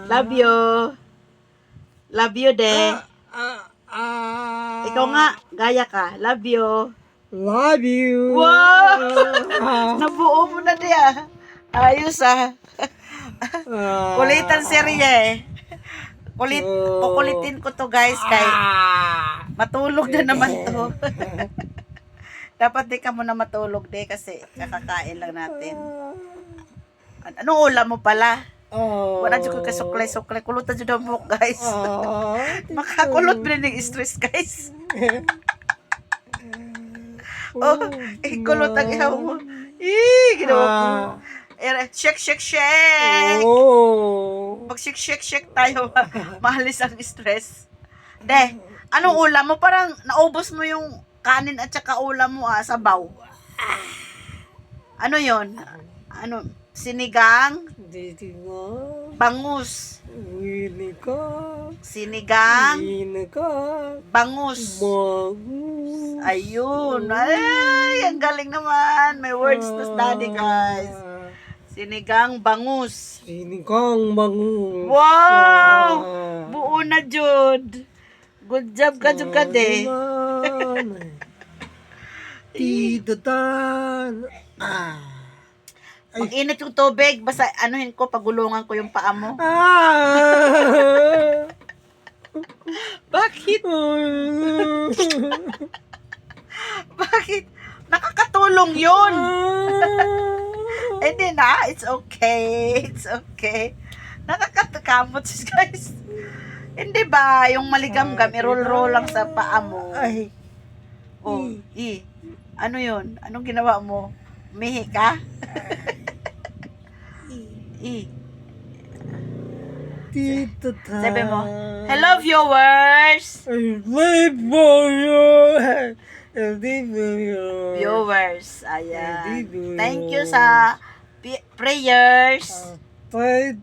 Love you. Love you, de. Ikaw nga, gaya ka. Love you. Love you. Wow! Nabuo mo na diya. Ayos ah. Kulitan serye eh. Kukulitin ko to guys kay matulog na naman to. Dapat di ka muna matulog de kasi kakakain lang natin. Anong ulam mo pala? Wala dyan ko kasuklay-suklay. Kulutan dyan ang buhok guys. Makakulot mo rin yung stress guys. Kulot ang ihaw mo. Ginawa ko. Shake. Pag shake tayo, mahalis ang stress. De, anong ulam mo? Parang naubos mo yung kanin at saka ulam mo sabaw. Ano yon? Ano? Sinigang? Bangus. Sinigang? Bangus. Ayun. Ay, ang galing naman. May words to study, guys. Sinigang, bangus. Wow! Buo na, Jude. Good job ka, Jude ka, de. Mag-init yung tubig. Basta, anuhin ko, pagulungan ko yung paa mo. Bakit? Bakit? Nakakatulong yun. Hindi na. It's okay. Nakakakamot guys. Hindi ba? Yung maligam-gam, i-roll lang sa paa mo. Ano yun? Anong ginawa mo? Umihi ka? Sabi mo, hello viewers! Viewers, ayan. Thank you sa prayers. Thank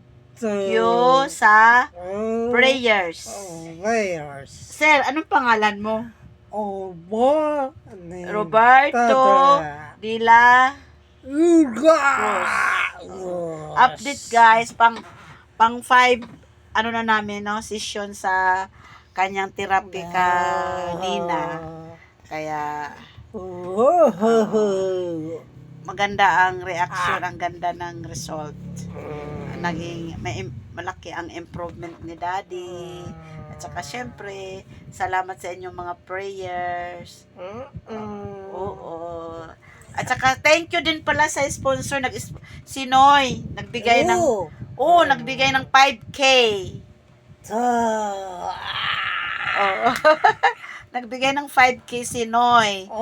you sa prayers. Sir, anong pangalan mo? Roberto Dila Cruz. Update guys, pang 5 ano na namin no session sa kanyang therapy kanina. Kaya maganda ang reaction, ang ganda ng result. Naging malaki ang improvement ni Daddy. At saka syempre, salamat sa inyong mga prayers. At saka thank you din pala sa sponsor si Noy, nagbigay ng 5K. Nagbigay ng 5K si Noy.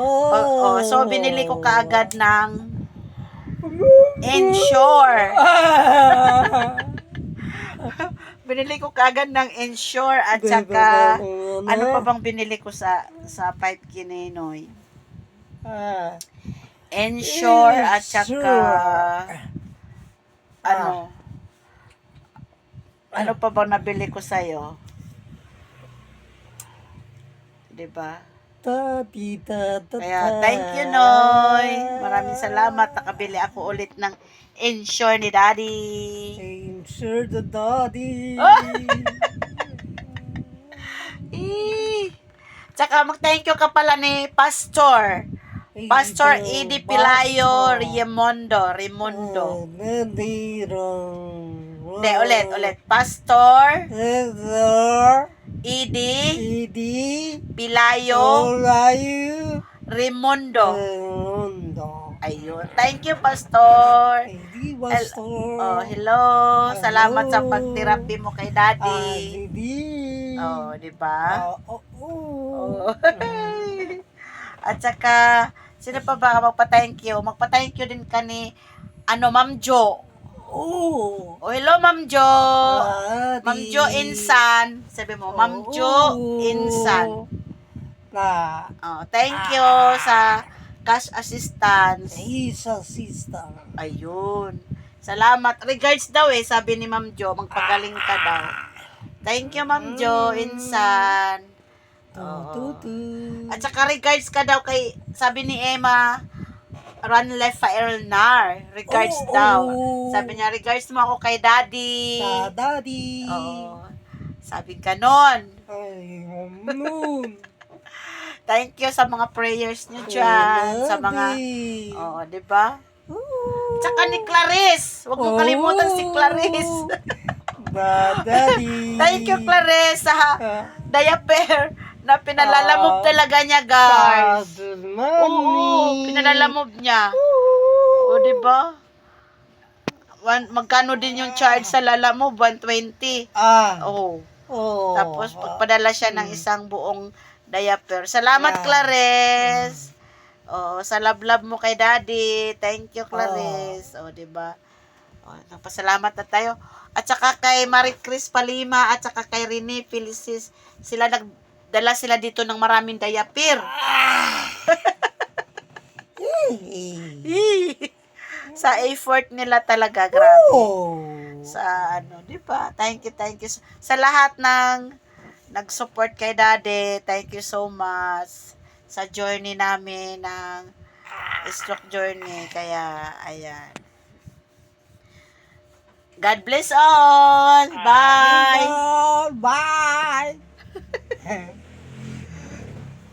So binili ko kaagad ng Ensure. Binili ko kaagad ng Ensure at saka ano pa bang binili ko sa 5K ni Noy? Ensure at saka ano pa bang nabili ko sa'yo? Diba? Kaya thank you Noy. Maraming salamat. Nakabili ako ulit ng Ensure ni Daddy. Ensure the Daddy. Tsaka mag-thank you ka pala ni Pastor Edi Pilayo Raimundo. Ulit. Pastor Edi Pilayo Raimundo. Ayun. Thank you, Pastor. Hello. Salamat sa pag-therapy mo kay Daddy. Di ba? At saka, sino pa ba magpa-thank you? Magpa-thank you din ka ni Ma'am Jo. Hello, Ma'am Jo. Ma'am Jo Insan. Sabi mo, Ma'am Jo Insan. Thank you sa cash assistance. Ayun. Salamat. Regards daw sabi ni Ma'am Jo, magpagaling ka daw. Thank you, Ma'am Jo Insan. At saka regards ka daw kay, sabi ni Emma, Ron Lefaernar. Regards Oh, daw. oh. Sabi niya, regards mo ako kay Daddy. Daddy. Oo. Sabi ganon. Ay, noon. Thank you sa mga prayers niyo dyan. Sa mga, oo, di ba? Tsaka ni Clarice. Huwag mo kalimutan si Clarice. Daddy. Thank you, Clarice, sa diaper na pinalalamove talaga niya, guys. Oo, pinalalamove niya. O, di ba? Magkano din yung charge sa lalamove? 120. Oo. Oh. Tapos, pagpadala siya ng isang buong diaper. Salamat, Clarice. Oh, sa love mo kay Daddy. Thank you, Clarice. Oh, 'di ba? Oh, nagpasalamat na tayo. At saka kay Marie Chris Palima at saka kay Rene Felicis, sila nagdala sila dito ng maraming diaper. Sa effort nila talaga, grabe. Sa ano, 'di ba? Thank you sa lahat ng nag-support kay Daddy. Thank you so much sa journey namin ng stroke journey. Kaya, ayan. God bless all. Bye. Bye.